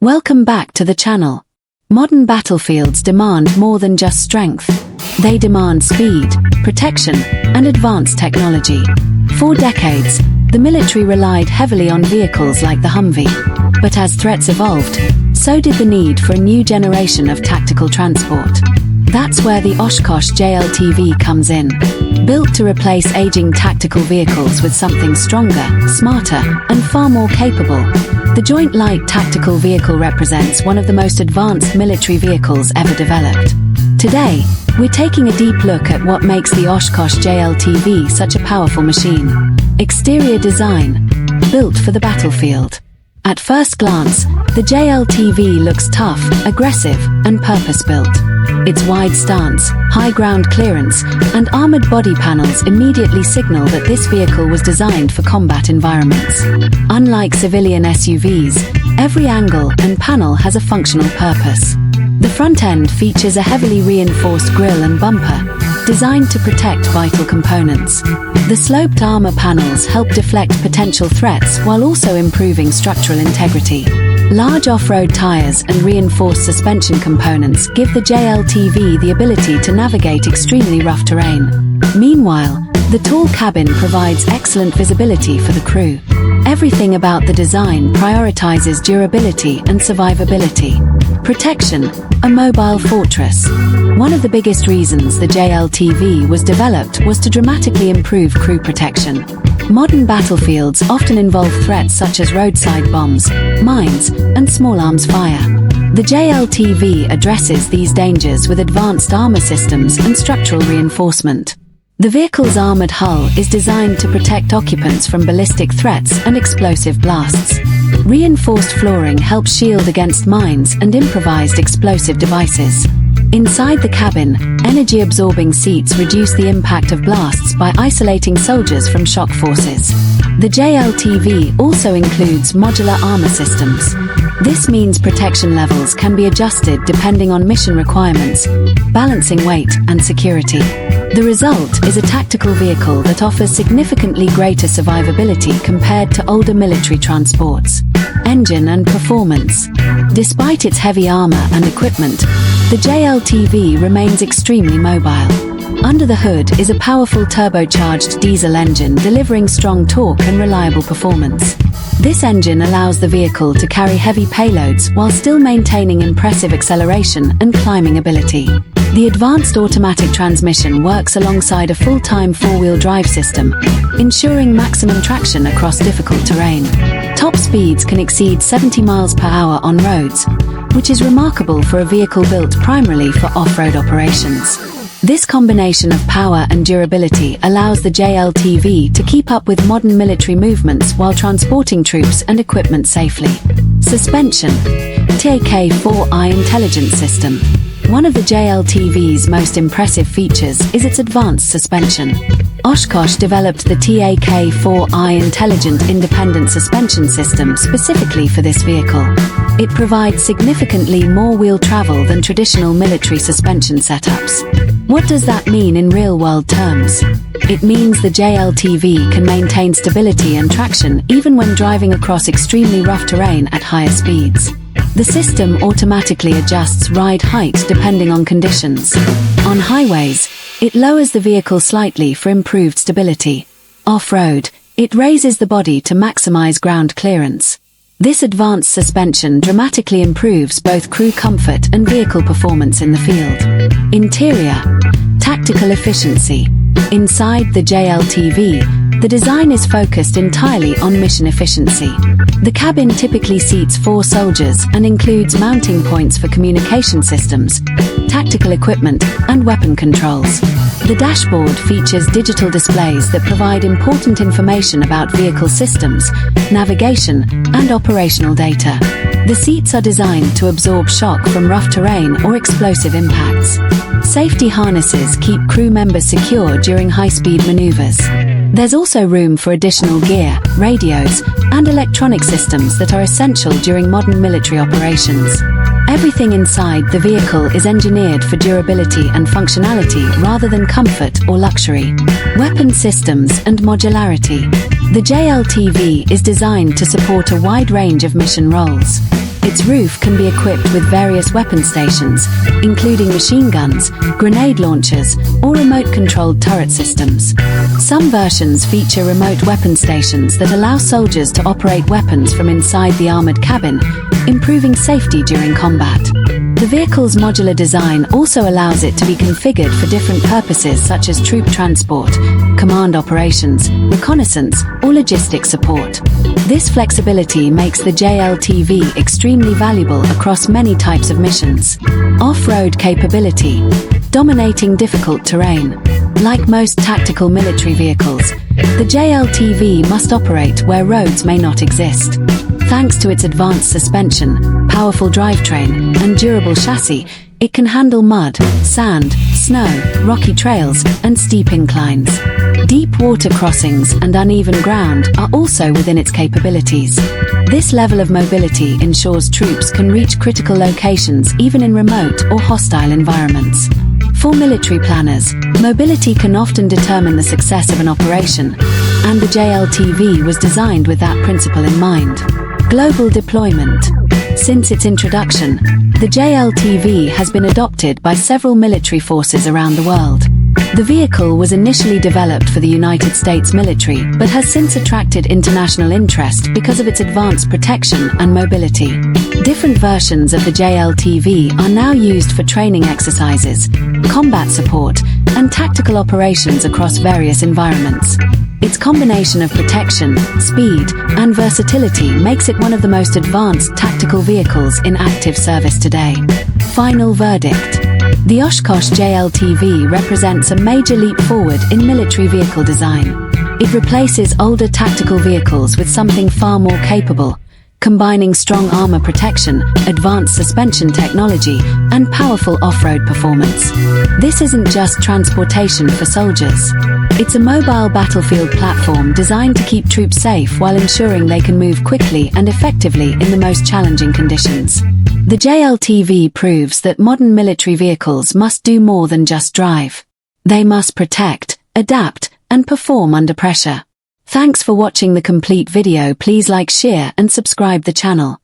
Welcome back to the channel. Modern battlefields demand more than just strength. They demand speed, protection, and advanced technology. For decades, the military relied heavily on vehicles like the Humvee. But as threats evolved, so did the need for a new generation of tactical transport. That's where the Oshkosh JLTV comes in. Built to replace aging tactical vehicles with something stronger, smarter, and far more capable, the Joint Light Tactical Vehicle represents one of the most advanced military vehicles ever developed. Today, we're taking a deep look at what makes the Oshkosh JLTV such a powerful machine. Exterior design, built for the battlefield. At first glance, the JLTV looks tough, aggressive, and purpose-built. Its wide stance, high ground clearance, and armored body panels immediately signal that this vehicle was designed for combat environments. Unlike civilian SUVs, every angle and panel has a functional purpose. The front end features a heavily reinforced grille and bumper, designed to protect vital components. The sloped armor panels help deflect potential threats while also improving structural integrity. Large off-road tires and reinforced suspension components give the JLTV the ability to navigate extremely rough terrain. Meanwhile, the tall cabin provides excellent visibility for the crew. Everything about the design prioritizes durability and survivability. Protection, a mobile fortress. One of the biggest reasons the JLTV was developed was to dramatically improve crew protection. Modern battlefields often involve threats such as roadside bombs, mines, and small arms fire. The JLTV addresses these dangers with advanced armor systems and structural reinforcement. The vehicle's armored hull is designed to protect occupants from ballistic threats and explosive blasts. Reinforced flooring helps shield against mines and improvised explosive devices. Inside the cabin, energy-absorbing seats reduce the impact of blasts by isolating soldiers from shock forces. The JLTV also includes modular armor systems. This means protection levels can be adjusted depending on mission requirements, balancing weight and security. The result is a tactical vehicle that offers significantly greater survivability compared to older military transports. Engine and performance. Despite its heavy armor and equipment, the JLTV remains extremely mobile. Under the hood is a powerful turbocharged diesel engine delivering strong torque and reliable performance. This engine allows the vehicle to carry heavy payloads while still maintaining impressive acceleration and climbing ability. The advanced automatic transmission works alongside a full-time four-wheel drive system, ensuring maximum traction across difficult terrain. Top speeds can exceed 70 miles per hour on roads, which is remarkable for a vehicle built primarily for off-road operations. This combination of power and durability allows the JLTV to keep up with modern military movements while transporting troops and equipment safely. Suspension. TAK-4i Intelligence System. One of the JLTV's most impressive features is its advanced suspension. Oshkosh developed the TAK-4i Intelligent Independent Suspension System specifically for this vehicle. It provides significantly more wheel travel than traditional military suspension setups. What does that mean in real-world terms? It means the JLTV can maintain stability and traction even when driving across extremely rough terrain at higher speeds. The system automatically adjusts ride height depending on conditions. On highways, it lowers the vehicle slightly for improved stability. Off-road, it raises the body to maximize ground clearance. This advanced suspension dramatically improves both crew comfort and vehicle performance in the field. Interior. Tactical efficiency. Inside the JLTV, the design is focused entirely on mission efficiency. The cabin typically seats 4 soldiers and includes mounting points for communication systems, tactical equipment, and weapon controls. The dashboard features digital displays that provide important information about vehicle systems, navigation, and operational data. The seats are designed to absorb shock from rough terrain or explosive impacts. Safety harnesses keep crew members secure during high-speed maneuvers. There's also room for additional gear, radios, and electronic systems that are essential during modern military operations. Everything inside the vehicle is engineered for durability and functionality rather than comfort or luxury. Weapon systems and modularity. The JLTV is designed to support a wide range of mission roles. Its roof can be equipped with various weapon stations, including machine guns, grenade launchers, or remote-controlled turret systems. Some versions feature remote weapon stations that allow soldiers to operate weapons from inside the armored cabin, improving safety during combat. The vehicle's modular design also allows it to be configured for different purposes such as troop transport, command operations, reconnaissance, or logistics support. This flexibility makes the JLTV extremely valuable across many types of missions. Off-road capability. Dominating difficult terrain. Like most tactical military vehicles, the JLTV must operate where roads may not exist. Thanks to its advanced suspension, powerful drivetrain, and durable chassis, it can handle mud, sand, snow, rocky trails, and steep inclines. Deep water crossings and uneven ground are also within its capabilities. This level of mobility ensures troops can reach critical locations even in remote or hostile environments. For military planners, mobility can often determine the success of an operation, and the JLTV was designed with that principle in mind. Global deployment. Since its introduction, the JLTV has been adopted by several military forces around the world. The vehicle was initially developed for the United States military, but has since attracted international interest because of its advanced protection and mobility. Different versions of the JLTV are now used for training exercises, combat support, and tactical operations across various environments. Its combination of protection, speed, and versatility makes it one of the most advanced tactical vehicles in active service today. Final verdict. The Oshkosh JLTV represents a major leap forward in military vehicle design. It replaces older tactical vehicles with something far more capable, combining strong armor protection, advanced suspension technology, and powerful off-road performance. This isn't just transportation for soldiers. It's a mobile battlefield platform designed to keep troops safe while ensuring they can move quickly and effectively in the most challenging conditions. The JLTV proves that modern military vehicles must do more than just drive. They must protect, adapt, and perform under pressure. Thanks for watching the complete video. Please like, share, and subscribe the channel.